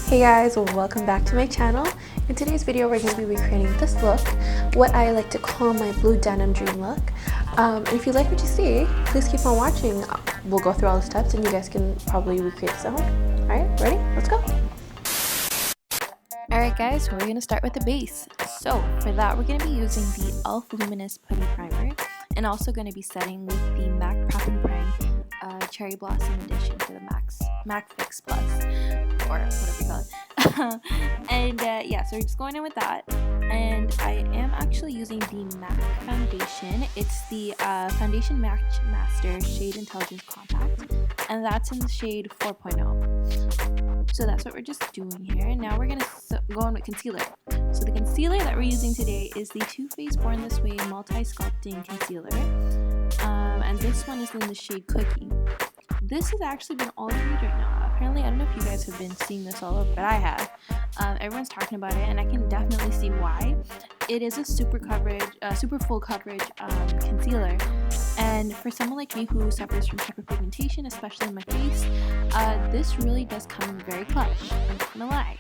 Hey guys, welcome back to my channel. In today's video we're going to be recreating this look, what I like to call my blue denim dream look. And if you like what you see, please keep on watching. We'll go through all the steps and you guys can probably recreate this at home. Alright, ready? Let's go! Alright guys, so we're going to start with the base. So for that we're going to be using the e.l.f. Luminous Putty Primer and also going to be setting with the M.A.C Prep and Prime Cherry Blossom Edition for the M.A.C Fix Plus, or whatever you call it. And yeah, so we're just going in with that. And I am actually using the M.A.C foundation. It's the Foundation Match Master Shade Intelligence Compact, and that's in the shade 4.0. So that's what we're just doing here. Now we're gonna go in with concealer. So the concealer that we're using today is the Too Faced Born This Way Multi-Sculpting Concealer. And this one is in the shade Cookie. This has actually been all the rage right now. Apparently, I don't know if you guys have been seeing this all over, but I have. Everyone's talking about it, and I can definitely see why. It is a super full coverage concealer, and for someone like me who suffers from hyperpigmentation, especially in my face, this really does come in very clutch. I'm not gonna lie.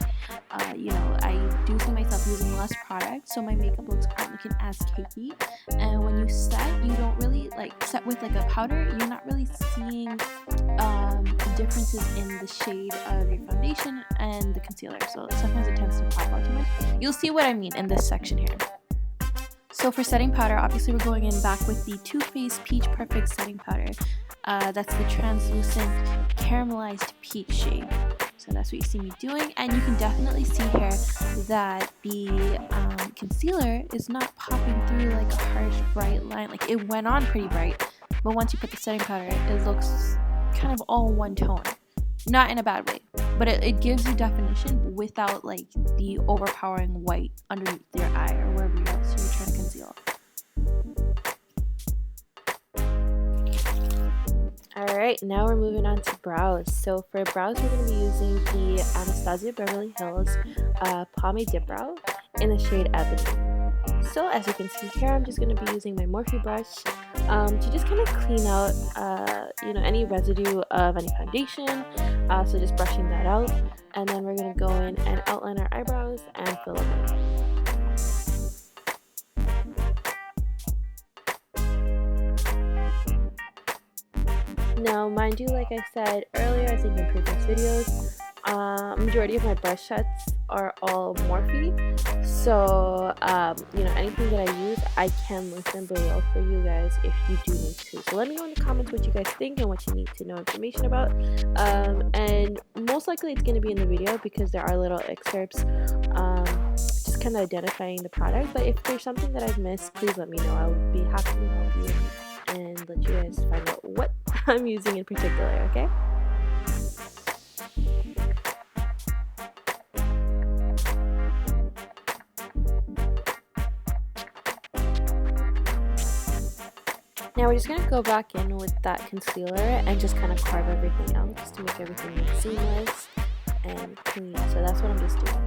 You know, I do see myself using less product, so my makeup looks aren't looking as cakey. And when you set, you don't really set with a powder. You're not really seeing differences in the shade of your foundation and the concealer. So sometimes it tends to pop out too much. You'll see what I mean in this section here. So for setting powder, obviously we're going in back with the Too Faced Peach Perfect Setting Powder. That's the translucent caramelized peach shade. So that's what you see me doing, and you can definitely see here that the concealer is not popping through like a harsh bright line. Like, it went on pretty bright, but once you put the setting powder, it looks kind of all one tone. Not in a bad way, but it gives you definition without like the overpowering white underneath your eye or wherever else you're trying to conceal. Alright, now we're moving on to brows. So for brows, we're going to be using the Anastasia Beverly Hills Pomade Dip Brow in the shade Ebony. So as you can see here, I'm just going to be using my Morphe brush to just kind of clean out any residue of any foundation. So just brushing that out, and then we're going to go in and outline our eyebrows and fill them in. Now, mind you, like I said earlier, I think in previous videos, majority of my brush sets are all Morphe. So, anything that I use, I can link them below for you guys if you do need to. So let me know in the comments what you guys think and what you need to know information about. And most likely it's going to be in the video because there are little excerpts just kind of identifying the product. But if there's something that I've missed, please let me know. I would be happy to help you and let you guys find out what I'm using in particular, okay? Now we're just going to go back in with that concealer and just kind of carve everything out just to make everything look seamless and clean. So that's what I'm just doing.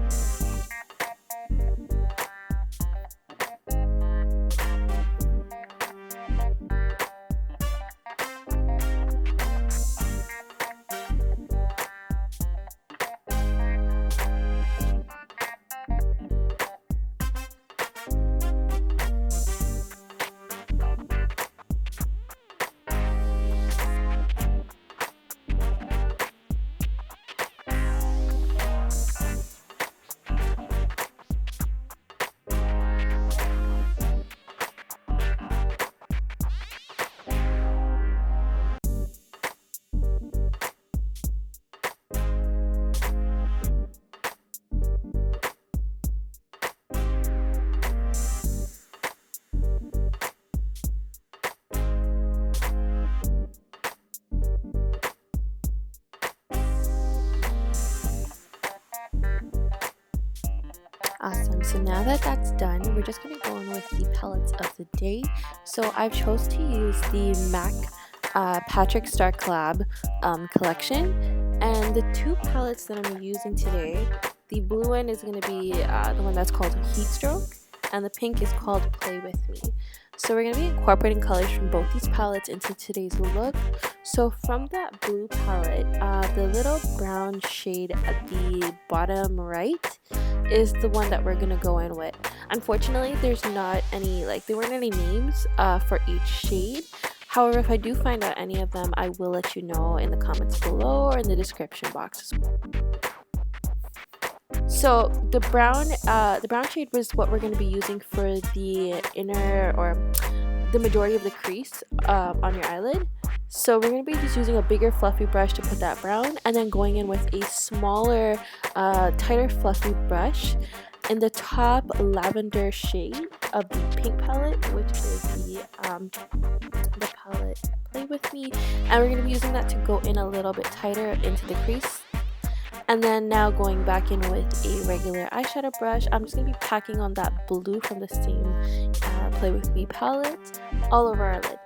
Awesome, so now that that's done, we're just going to go in with the palettes of the day. So I've chose to use the M.A.C Patrick Star Collab collection, and the two palettes that I'm using today, the blue one is going to be the one that's called Heat Stroke, and the pink is called Play With Me. So we're going to be incorporating colors from both these palettes into today's look. So from that blue palette, the little brown shade at the bottom right is the one that we're going to go in with. Unfortunately, there's not any, there weren't any names for each shade. However, if I do find out any of them, I will let you know in the comments below or in the description box. So the brown shade was what we're going to be using for the inner or the majority of the crease on your eyelid. So we're going to be just using a bigger fluffy brush to put that brown, and then going in with a smaller, tighter fluffy brush in the top lavender shade of the pink palette, which is the palette Play With Me, and we're going to be using that to go in a little bit tighter into the crease. And then now going back in with a regular eyeshadow brush, I'm just going to be packing on that blue from the same Play With Me palette all over our lid.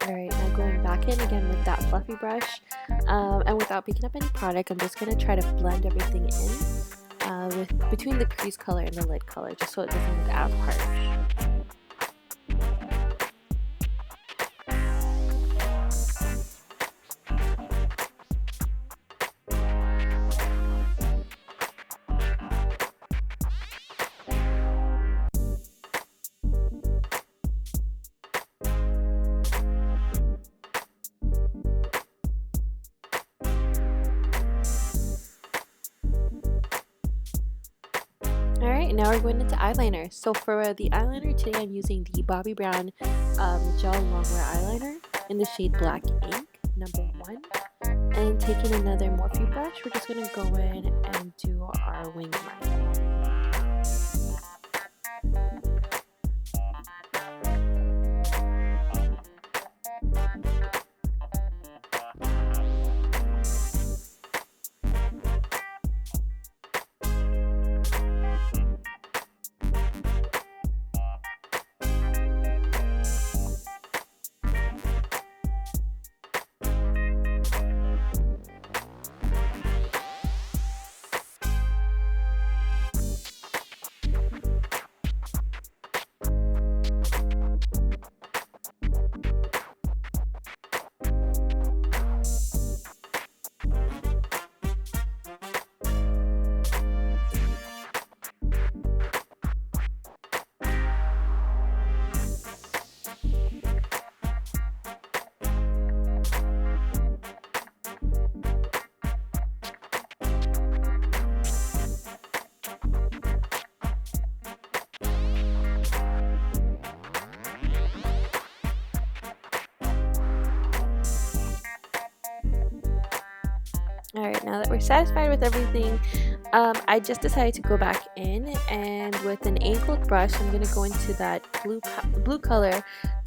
Alright, now going back in again with that fluffy brush, and without picking up any product, I'm just going to try to blend everything in between the crease color and the lid color, just so it doesn't look as harsh. Alright, now we're going into eyeliner. So for the eyeliner today, I'm using the Bobbi Brown Gel Longwear Eyeliner in the shade Black Ink, number 1. And taking another Morphe brush, we're just going to go in and do our wing line. Alright, now that we're satisfied with everything, I just decided to go back in, and with an ankle brush, I'm going to go into that blue color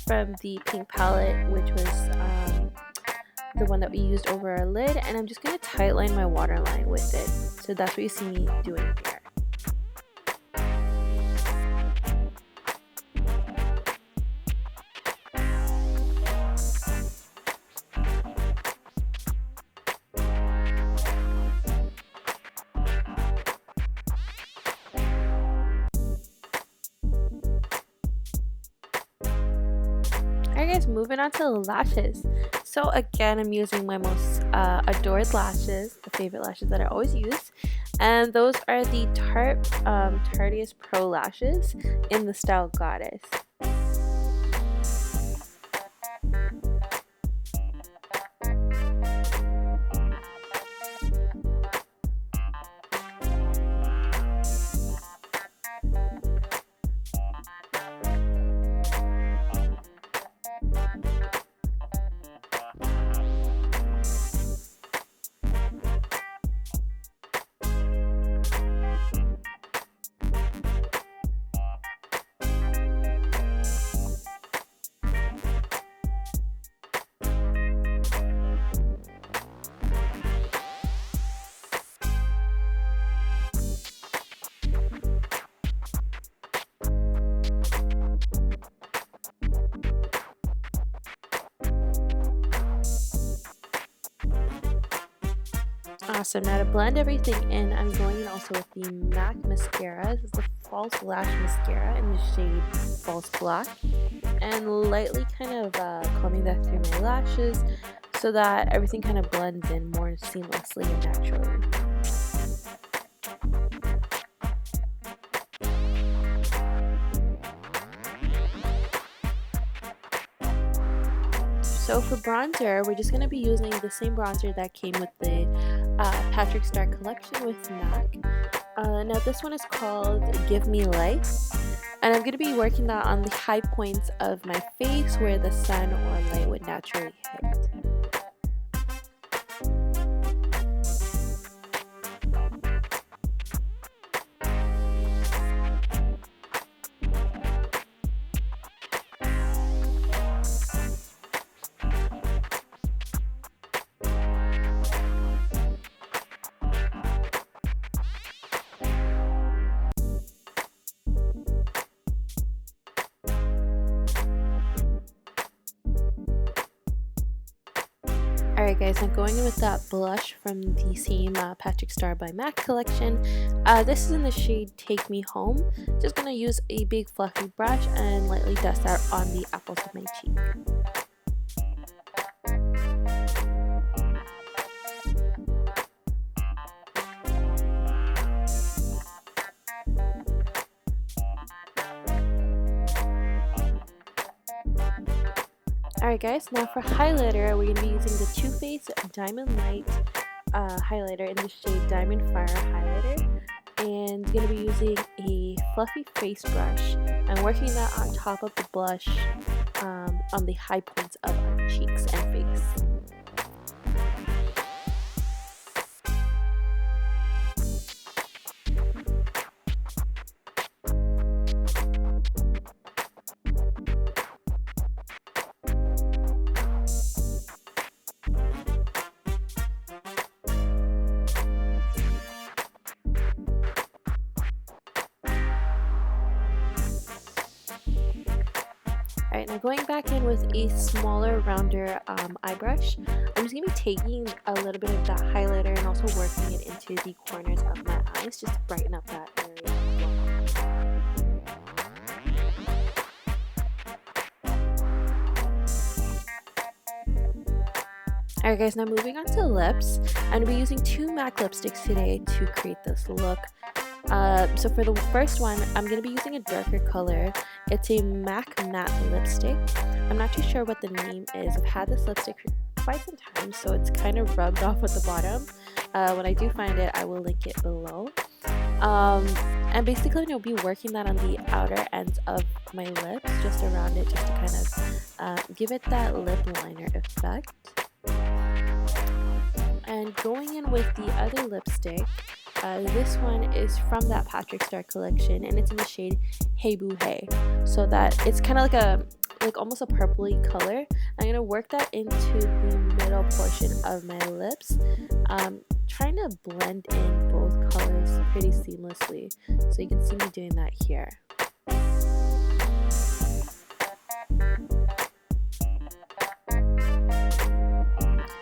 from the pink palette, which was the one that we used over our lid, and I'm just going to tightline my waterline with it. So that's what you see me doing here. Alright guys, moving on to the lashes. So again, I'm using my most adored lashes, the favorite lashes that I always use. And those are the Tarte Tarteist Pro lashes in the style Goddess. Awesome. Now to blend everything in, I'm going in also with the M.A.C mascara. This is the False Lash Mascara in the shade False Black. And lightly kind of combing that through my lashes so that everything kind of blends in more seamlessly and naturally. So for bronzer, we're just going to be using the same bronzer that came with the Patrick Starrr collection with M.A.C. Now this one is called Give Me Light, and I'm going to be working that on the high points of my face where the sun or light would naturally hit. Alright guys, I'm going in with that blush from the same Patrick Starrr by M.A.C collection. This is in the shade Take Me Home. Just going to use a big fluffy brush and lightly dust that on the apples of my cheek. Alright guys, now for highlighter, we're going to be using the Too Faced Diamond Light highlighter in the shade Diamond Fire highlighter. And going to be using a fluffy face brush and working that on top of the blush on the high points of our cheeks and face. Alright, now going back in with a smaller, rounder eye brush, I'm just going to be taking a little bit of that highlighter and also working it into the corners of my eyes just to brighten up that area. Alright guys, now moving on to lips, I'm going to be using two M.A.C lipsticks today to create this look. So for the first one, I'm going to be using a darker color. It's a M.A.C matte lipstick. I'm not too sure what the name is. I've had this lipstick for quite some time, so it's kind of rubbed off at the bottom. When I do find it, I will link it below. And basically, I'll be working that on the outer ends of my lips, just around it, just to kind of give it that lip liner effect. And going in with the other lipstick, this one is from that Patrick Starrr collection, and it's in the shade Hey Boo Hey. So that it's kind of like almost a purpley color. I'm gonna work that into the middle portion of my lips, trying to blend in both colors pretty seamlessly. So you can see me doing that here.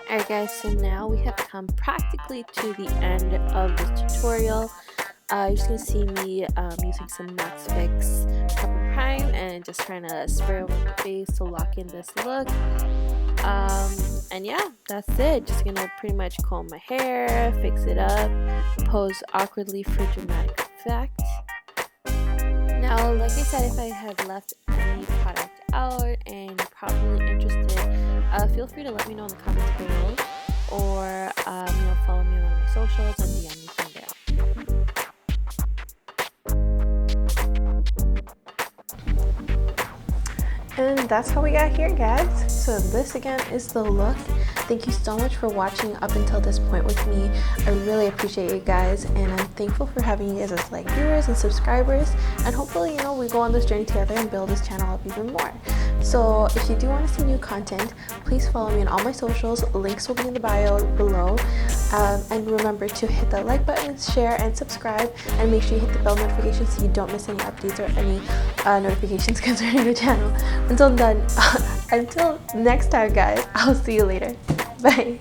Alright guys, so now we have come practically to the end of this tutorial. You're just going to see me using some M.A.C Fix Prep Prime and just trying to spray over my face to lock in this look. And yeah, that's it. Just going to pretty much comb my hair, fix it up, pose awkwardly for dramatic effect. Now, like I said, if I had left any product out and you're probably interested, feel free to let me know in the comments below, or follow me on one of my socials and DM me from there. And that's how we got here, guys. So this again is the look. Thank you so much for watching up until this point with me. I really appreciate you guys, and I'm thankful for having you guys as like viewers and subscribers, and hopefully we go on this journey together and build this channel up even more. So if you do want to see new content, please follow me on all my socials. Links will be in the bio below. And remember to hit that like button, share, and subscribe, and make sure you hit the bell notification so you don't miss any updates or any notifications concerning the channel. Until next time, guys, I'll see you later. Bye.